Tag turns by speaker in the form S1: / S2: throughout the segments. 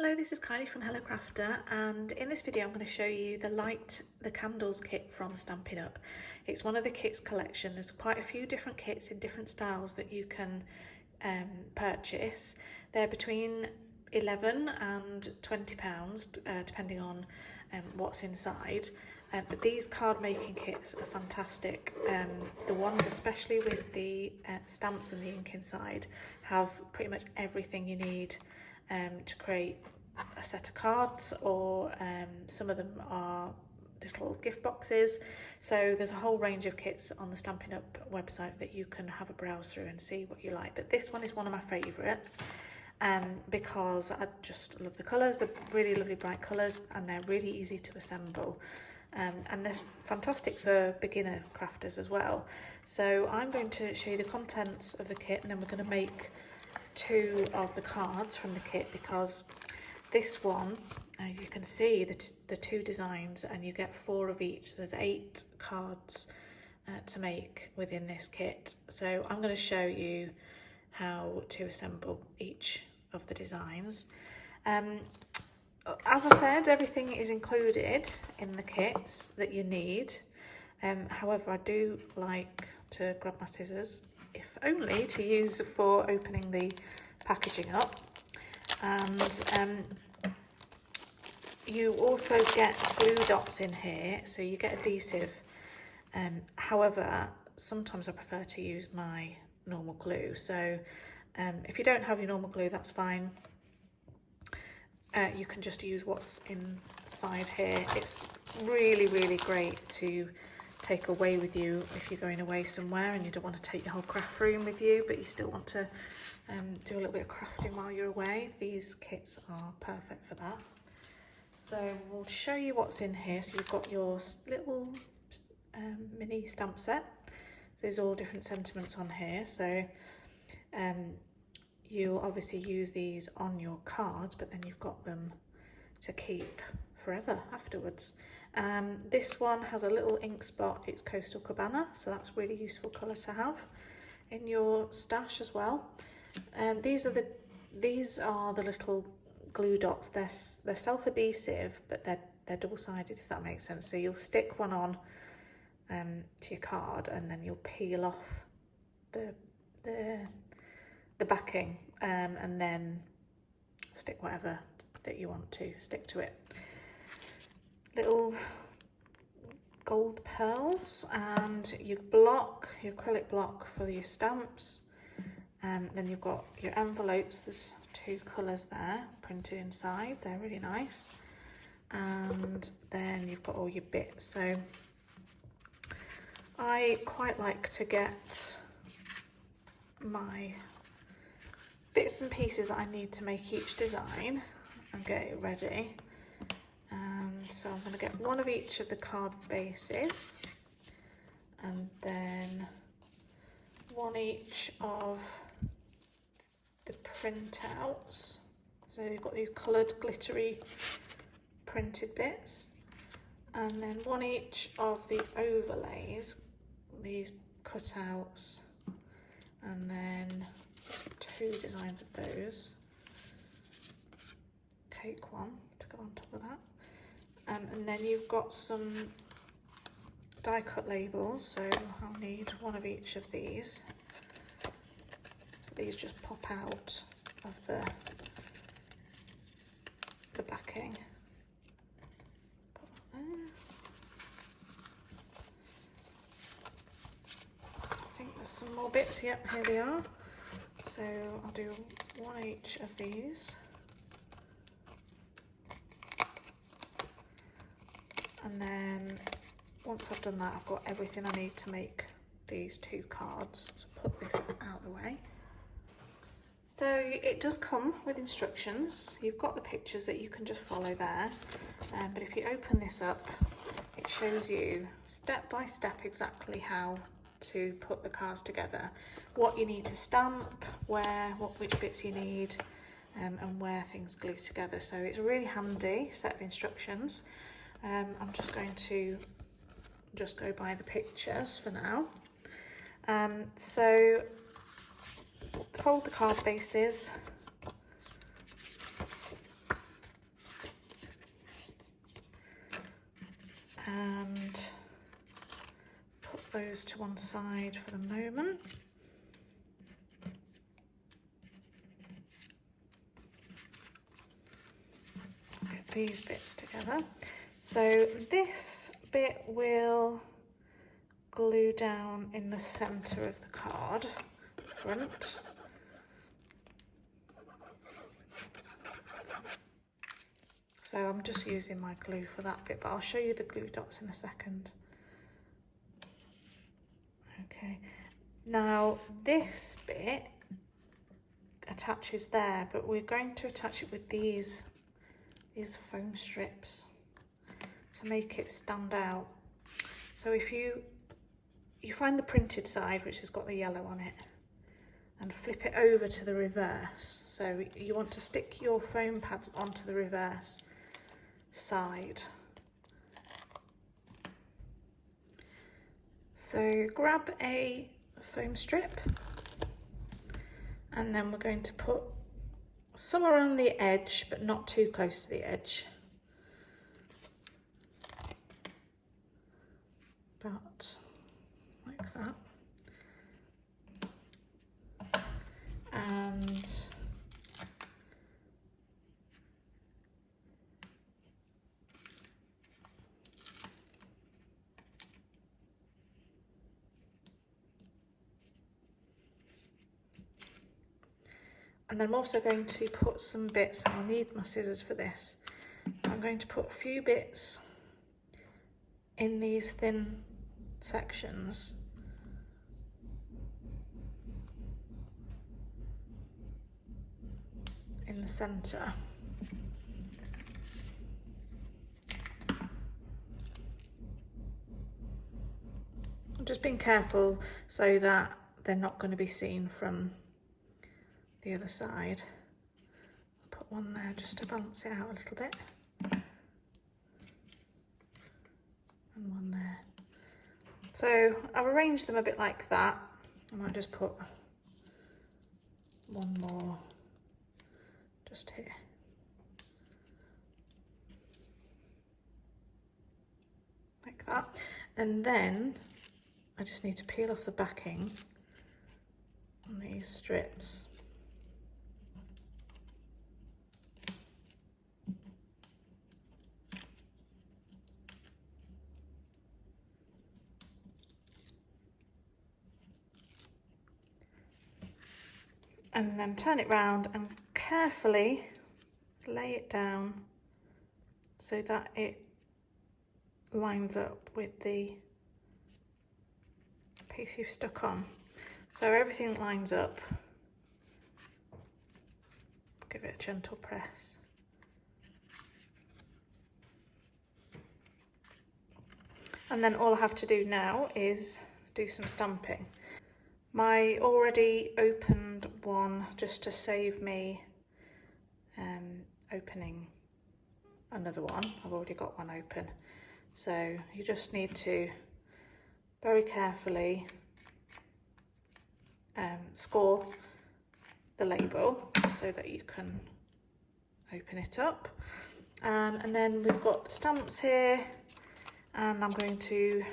S1: Hello, this is Kylie from Hello Crafter, and in this video I'm going to show you the Light the Candles kit from Stampin' Up. It's one of the kits collection. There's quite a few different kits in different styles that you can purchase. They're between £11 and £20 depending on what's inside. But these card making kits are fantastic. The ones especially with the stamps and the ink inside have pretty much everything you need to create a set of cards, or some of them are little gift boxes. So there's a whole range of kits on the Stampin' Up website that you can have a browse through and see what you like. But this one is one of my favourites because I just love the colours. They're really lovely bright colours and they're really easy to assemble. And they're fantastic for beginner crafters as well. So I'm going to show you the contents of the kit, and then we're going to make two of the cards from the kit, because this one, you can see the two designs and you get 4 of each. There's 8 cards to make within this kit. So I'm going to show you how to assemble each of the designs. As I said, everything is included in the kits that you need. However, I do like to grab my scissors, if only to use for opening the packaging up. And you also get glue dots in here, so you get adhesive. However, sometimes I prefer to use my normal glue. So if you don't have your normal glue, that's fine. You can just use what's inside here. It's really, really great to take away with you if you're going away somewhere and you don't want to take your whole craft room with you, but you still want to do a little bit of crafting while you're away. These kits are perfect for that. So we'll show you what's in here. So you've got your little mini stamp set. There's all different sentiments on here. So you'll obviously use these on your cards, but then you've got them to keep forever afterwards. This one has a little ink spot. It's Coastal Cabana, so that's really useful colour to have in your stash as well. These are the little glue dots. They're self-adhesive, but they're double-sided, if that makes sense. So you'll stick one on to your card, and then you'll peel off the backing, and then stick whatever that you want to stick to it. Little gold pearls, and your acrylic block for your stamps. Then you've got your envelopes. There's 2 colours there printed inside. They're really nice. And then you've got all your bits. So I quite like to get my bits and pieces that I need to make each design and get it ready. So I'm going to get one of each of the card bases, and then one each of the printouts. So you've got these coloured glittery printed bits, and then one each of the overlays, these cutouts, and then just 2 designs of those. Cake one to go on top of that. And then you've got some die cut labels, so I'll need one of each of these. So these just pop out of the backing. I think there's some more bits. Yep, here they are. So I'll do one each of these. And then once I've done that, I've got everything I need to make these 2 cards. So put this out of the way. So it does come with instructions. You've got the pictures that you can just follow there. But if you open this up, it shows you step by step exactly how to put the cards together, what you need to stamp, which bits you need, and where things glue together. So it's a really handy set of instructions. I'm just going to go by the pictures for now. So fold the card bases to one side for the moment. Get these bits together. So this bit will glue down in the centre of the card front. So I'm just using my glue for that bit, but I'll show you the glue dots in a second. Okay, now this bit attaches there, but we're going to attach it with these foam strips to make it stand out. So if you find the printed side, which has got the yellow on it, and flip it over to the reverse. So you want to stick your foam pads onto the reverse side. So grab a foam strip, and then we're going to put some around the edge, but not too close to the edge. But like that. And then I'm also going to put some bits, and I'll need my scissors for this. I'm going to put a few bits in these thin sections. In the centre. I'm just being careful so that they're not going to be seen from the other side. I'll put one there just to balance it out a little bit. And one there. So I've arranged them a bit like that. I might just put one more just here. Like that. And then I just need to peel off the backing on these strips. And then turn it round and carefully lay it down so that it lines up with the piece you've stuck on. So everything lines up. Give it a gentle press. And then all I have to do now is do some stamping. My already opened one, just to save me opening another one. I've already got one open. So you just need to very carefully score the label so that you can open it up. And then we've got the stamps here, and I'm going to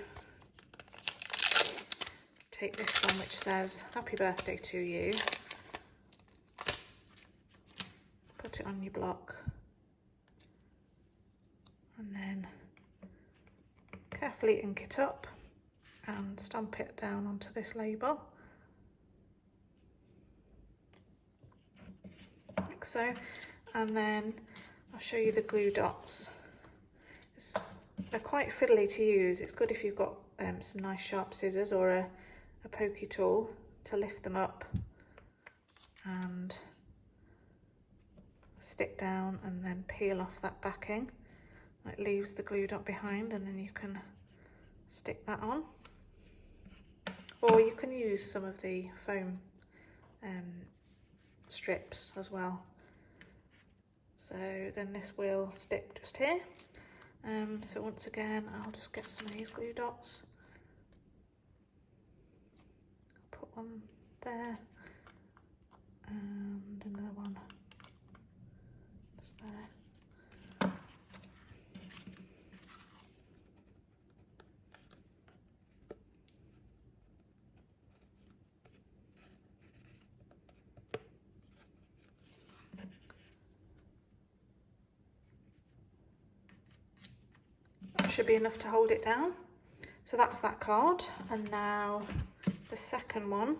S1: take this one which says happy birthday to you, put it on your block, and then carefully ink it up and stamp it down onto this label, like so. And then I'll show you the glue dots. They're quite fiddly to use. It's good if you've got some nice sharp scissors or a pokey tool to lift them up and stick down and then peel off that backing. It leaves the glue dot behind, and then you can stick that on. Or you can use some of the foam strips as well. So then this will stick just here. So once again, I'll just get some of these glue dots. Put one there and another one just there. should be enough to hold it down. So that's that card. And now the second one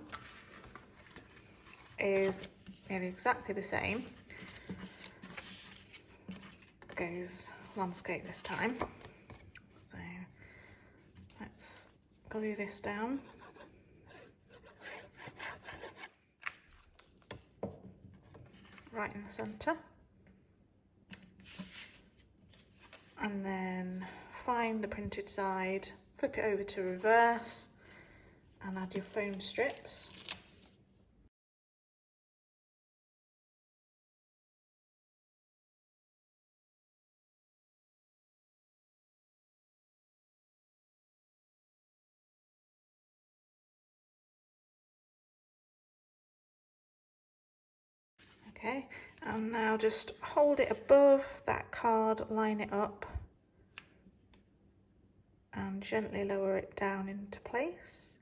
S1: is nearly exactly the same. Goes landscape this time. So let's glue this down. Right in the centre. And then find the printed side, flip it over to reverse and add your foam strips. Okay, and now just hold it above that card, line it up and gently lower it down into place.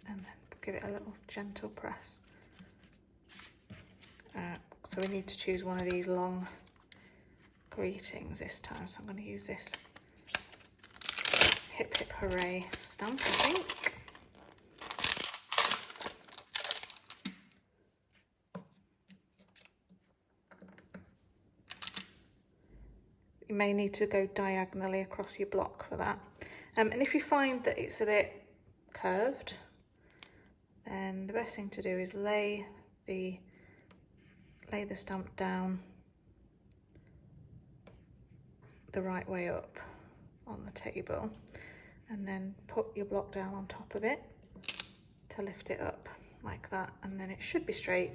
S1: And then give it a little gentle press. So we need to choose one of these long greetings this time. So I'm going to use this Hip Hip Hooray stamp, I think. You may need to go diagonally across your block for that. And if you find that it's a bit curved, then the best thing to do is lay the stamp down the right way up on the table, and then put your block down on top of it to lift it up like that, and then it should be straight.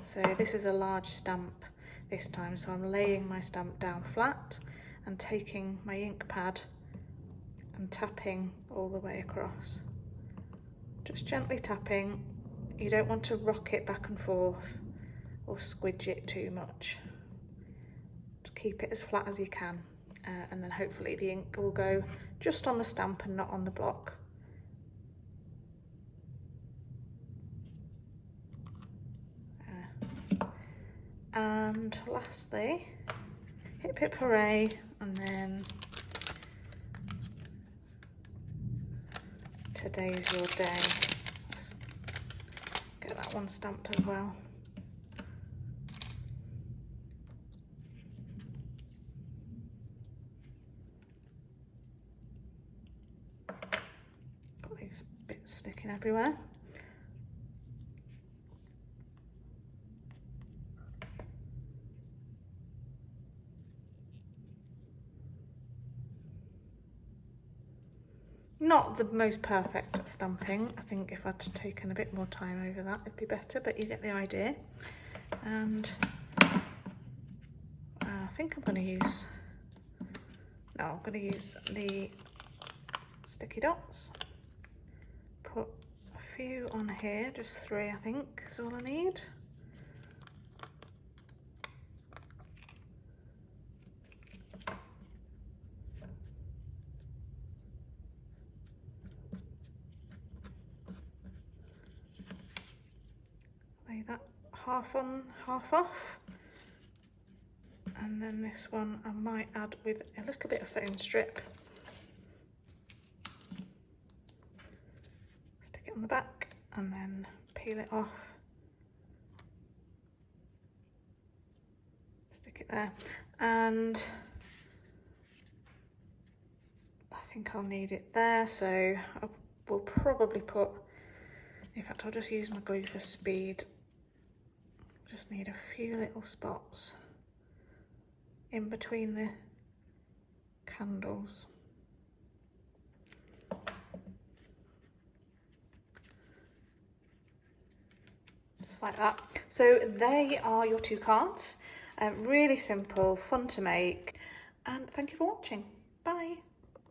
S1: So this is a large stamp this time, so I'm laying my stamp down flat and taking my ink pad and tapping all the way across. Just gently tapping. You don't want to rock it back and forth or squidge it too much. Just keep it as flat as you can, and then hopefully the ink will go just on the stamp and not on the block. And lastly, Hip Hip Hooray, and then today's your day. Let's get that one stamped as well. Got these bits sticking everywhere. Not the most perfect stamping. I think if I'd taken a bit more time over that, it'd be better, but you get the idea. And I think I'm going to use, I'm going to use the sticky dots. Put a few on here, just 3 I think is all I need. Lay that half on, half off. And then this one I might add with a little bit of foam strip. Stick it on the back and then peel it off. Stick it there. And I think I'll need it there, so I will probably put, in fact I'll just use my glue for speed. Just need a few little spots in between the candles. Just like that. So they are your 2 cards. Really simple, fun to make, and thank you for watching.